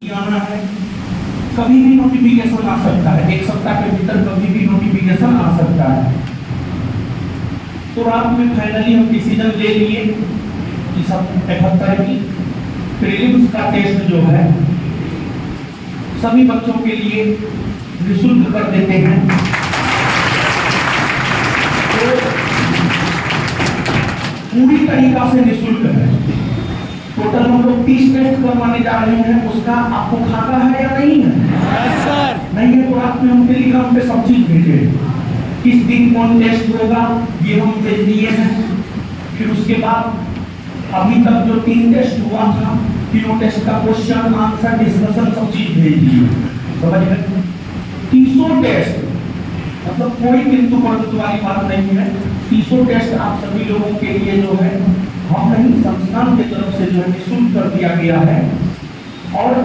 आना है, कभी भी नोटिफिकेशन आ सकता है। एक सप्ताह के भीतर कभी भी नोटिफिकेशन आ सकता है। तो रात में फाइनली हम डिसीजन ले लिए कि सब 71वीं प्रीलिम्स का टेस्ट जो है सभी बच्चों के लिए निःशुल्क कर देते हैं। तो पूरी तरीका से निःशुल्क है। टोटल हम लोग 30 टेस्ट करवाने जा रहे हैं। उसका आपको खाता है या नहीं है? सर नहीं है तो रात में हम टेलीग्राम पे सब चीज भेजे, किस दिन कौन टेस्ट होगा ये हम भेज दिए हैं। फिर उसके बाद अभी तक जो 3 टेस्ट हुआ था, तीनों टेस्ट का क्वेश्चन आंसर डिस्कशन सब चीज भेज दिए। समझ गए? 300 टेस्ट मतलब कोई किंतु परंतु वाली बात नहीं है। 300 टेस्ट आप सभी लोगों के लिए जो है हम नहीं संस्थान की तरफ से जो है निःशुल्क कर दिया गया है। और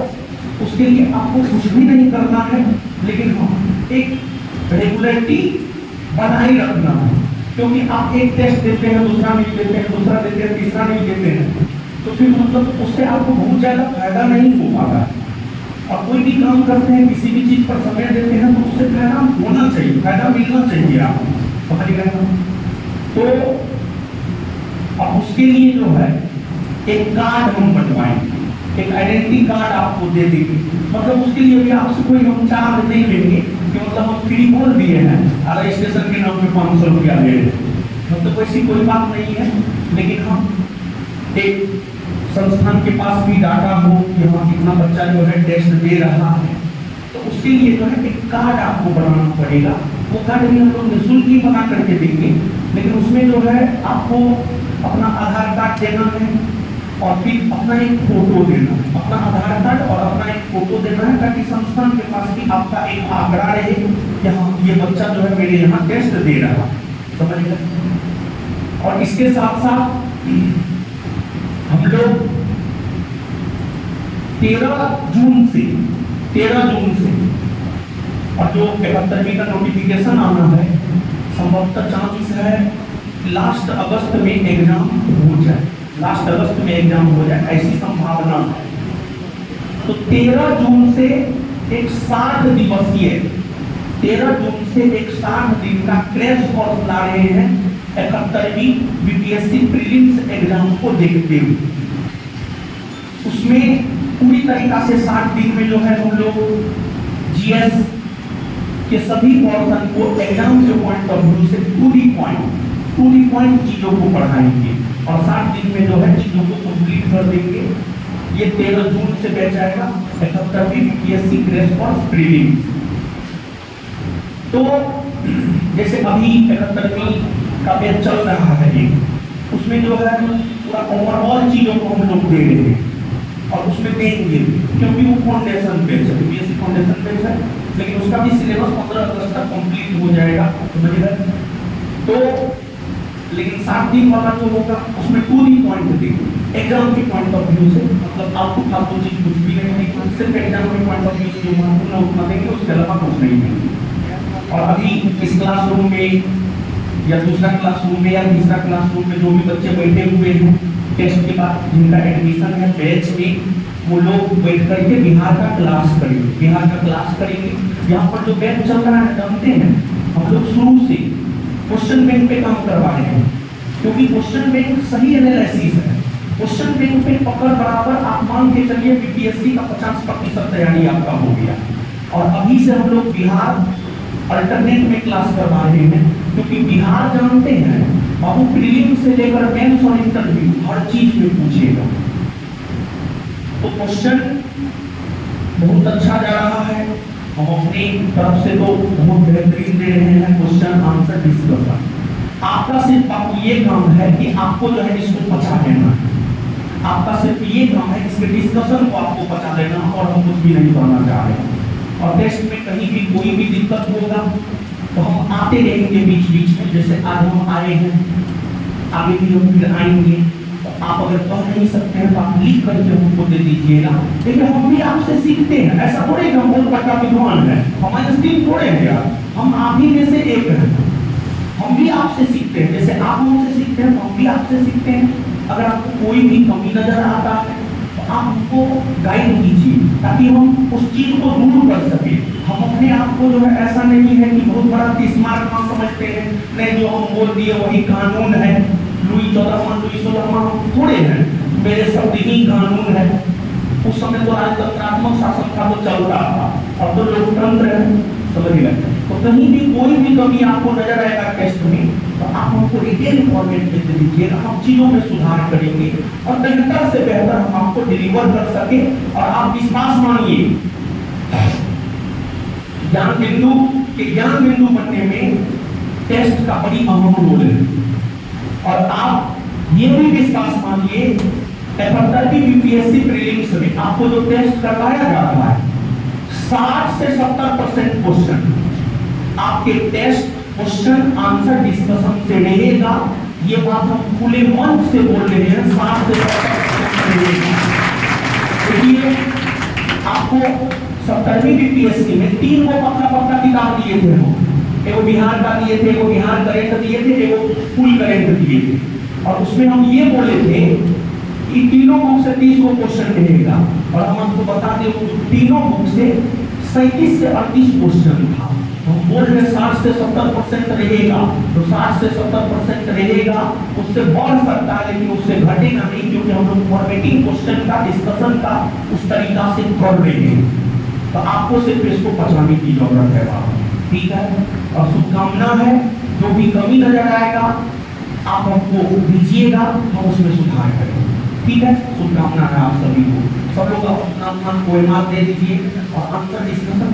उसके लिए आपको कुछ भी नहीं करना है, लेकिन हम एक रेगुलरिटी बनाए रखना है। क्योंकि आप एक टेस्ट देते हैं, दूसरा नहीं देते हैं, दूसरा देते हैं, तीसरा नहीं देते हैं, तो फिर मतलब उससे आपको बहुत ज्यादा फायदा नहीं हो पाता है। और कोई भी काम करते हैं, किसी भी चीज पर समय देते हैं, तो उससे फायदा होना चाहिए, फायदा मिलना चाहिए आपको। समझ गए? तो अब उसके लिए जो है एक कार्ड हम बनवाएंगे, एक आइडेंटिटी कार्ड आपको दे देंगे। मतलब उसके लिए भी आपसे कोई हम चार्ज नहीं लेंगे कि मतलब हम फ्री बोल दिए हैं और रजिस्ट्रेशन के नाम पे 500 रुपया ले रहे हैं, मतलब वैसी कोई बात नहीं है। लेकिन हम एक संस्थान के पास भी डाटा हो कि हाँ कितना बच्चा जो है टेस्ट दे रहा है, तो उसके लिए जो है एक कार्ड आपको बनाना पड़ेगा। वो कार्ड भी हम लोग निःशुल्क ही बना करके देंगे, लेकिन उसमें जो है आपको अपना आधार कार्ड देना है और फिर अपना एक फोटो देना है। अपना आधार कार्ड और अपना एक फोटो देना है, ताकि संस्थान के पास भी आपका एक आंकड़ा रहे कि हाँ ये बच्चा जो है मेरे यहाँ टेस्ट दे रहा है। समझ गए? और इसके साथ साथ हम लोग 13 जून से और जो 71वीं का नोटिफिकेशन आना है, संभवतः चांस है लास्ट अगस्त में एग्जाम हो जाए, लास्ट अगस्त में एग्जाम हो जाए, ऐसी संभावना है। तो 13 जून से एक 60 दिवसीय 13 जून से एक 60 दिन का क्रैश कोर्स ला रहे हैं 71वीं बीपीएससी प्रीलिम्स एग्जाम को देखते हुए। उसमें पूरी तरीका से 60 दिन में जो है हम लोग जीएस के सभी पोर्शन को एग्जाम के पॉइंट ऑफ व्यू से टू दी पॉइंट चीजों को पढ़ाएंगे और 60 दिन में जो है चीजों को कंप्लीट कर देंगे। ये 13 जून से बैच आएगा 71वीं बीपीएससी क्रैश कोर्स प्रीलिम्स। तो जैसे अभी 71वीं का बैच चल रहा है एक, उसमें जो है पूरा ओवरऑल चीजों को हम लोग दे रहे हैं और उसमें देंगे, क्योंकि वो फाउंडेशन बैच है, बीपीएससी फाउंडेशन बैच है, लेकिन उसका भी सिलेबस 15 अगस्त तक कंप्लीट हो जाएगा। समझ गए? तो लेकिन 60 दिन वाला जो होगा उसमें 2 दी पॉइंट देंगे एग्जाम के पॉइंट ऑफ व्यू से। मतलब आपको फालतू चीज कुछ भी नहीं देंगे, सिर्फ एग्जाम के पॉइंट ऑफ व्यू से जो महत्वपूर्ण उतना देंगे, उसके अलावा कुछ नहीं देंगे। और अभी इस क्लासरूम में या दूसरा क्लासरूम में या तीसरा क्लासरूम में जो भी बच्चे बैठे हुए हैं टेस्ट के बाद जिनका एडमिशन है बैच में, वो लोग बैठ करके बिहार का क्लास करेंगे। यहाँ पर जो बैच चल रहा है जानते हैं, हम लोग शुरू से क्वेश्चन बैंक पे काम करवा रहे हैं, क्योंकि क्वेश्चन बैंक सही एनालिसिस है। क्वेश्चन बैंक पे पकड़ बराबर आप मान के चलिए बीपीएससी का 50% तैयारी आपका हो गया। और अभी से हम लोग बिहार अल्टरनेट में क्लास करवा रहे हैं, क्योंकि बिहार जानते हैं बाबू प्रीलिम से लेकर मेंस और इंटरव्यू हर चीज में पूछेगा। तो क्वेश्चन बहुत अच्छा जा रहा है, हम अपनी तरफ से तो बहुत बेहतरीन दे रहे हैं क्वेश्चन आंसर डिस्कशन। आपका सिर्फ आपको ये काम है कि आपको जो है इसको पचा लेना है। आपका सिर्फ ये काम है इसके डिस्कशन को आपको पचा लेना, और हम कुछ भी नहीं करना चाह रहे हैं। और टेस्ट में कहीं भी कोई भी दिक्कत होगा तो हम आते रहेंगे बीच बीच में, जैसे आज हम आए हैं, आगे भी हम फिर आएंगे। तो आप अगर कह नहीं सकते हैं तो आप लिख करके हमको दे दीजिएगा। देखिए हम भी आपसे सीखते हैं, ऐसा थोड़े कि हम बहुत बड़ा विद्वान है, हमारे स्टीम थोड़े हैं यार, हम आप ही में से एक हैं। हम भी आपसे सीखते हैं, जैसे आप हमसे सीखते हैं तो हम भी आपसे सीखते हैं। अगर आपको कोई भी कमी नजर आता है तो आप हमको गाइड कीजिए ताकि हम उस चीज को दूर कर सके। हम अपने आप को जो है ऐसा नहीं है कि बहुत बड़ा स्मार्ट ना समझते हैं, नहीं जो हम बोल दिए वही कानून है, लुई 14वां लुई 16वां हम थोड़े हैं, मेरे शब्द ही कानून है। उस समय तो राजतंत्रात्मक शासन का तो चलता था, अब तो लोकतंत्र है, समझ गए। तो कहीं भी कोई भी कमी आपको नजर आएगा टेस्ट में तो आप हमको रिटेल फॉर्मेट में दे दीजिएगा, हम चीजों में सुधार करेंगे और बेहतर से बेहतर हम आपको डिलीवर कर सके। और आप विश्वास मानिए ज्ञान बिंदु बनने में टेस्ट का बड़ी अहम रोल है। और आप ये भी विश्वास मानिए FR30 यूपीएससी प्रीलिम्स में आपको जो टेस्ट करवाया जा रहा है 60 से 70% क्वेश्चन आपके टेस्ट क्वेश्चन आंसर डिस्कशन से रहेगा। ये बात हम खुले मन से बोल रहे हैं, 60 से 70% रहेगा। देखिए आपको 70वीं बीपीएससी में 3 को पक्का किताब दिए थे हम, एगो बिहार का दिए थे, एगो बिहार करंट दिए थे, एगो फुल करंट दिए थे। और उसमें हम ये बोले थे कि तीनों बुक से 30 को क्वेश्चन रहेगा और हम आपको बता दें तीनों बुक से 37 से 38 क्वेश्चन था। हम बोल रहे 60 से 70% रहेगा, तो 60 से 70% रहेगा, उससे बढ़ सकता है लेकिन उससे घटेगा नहीं, क्योंकि हम लोग फॉर्मेटिंग क्वेश्चन का डिस्कशन का उस तरीका से कर रहे हैं। तो आपको सिर्फ इसको पहचानने की जरूरत है बाबा, ठीक है। और शुभकामना है, जो भी कमी नजर आएगा आप हमको दीजिएगा, हम उसमें सुधार करेंगे, ठीक है। शुभकामना है आप सभी को, सब लोग अपना कोई मार्क दे दीजिए और आंसर डिस्कशन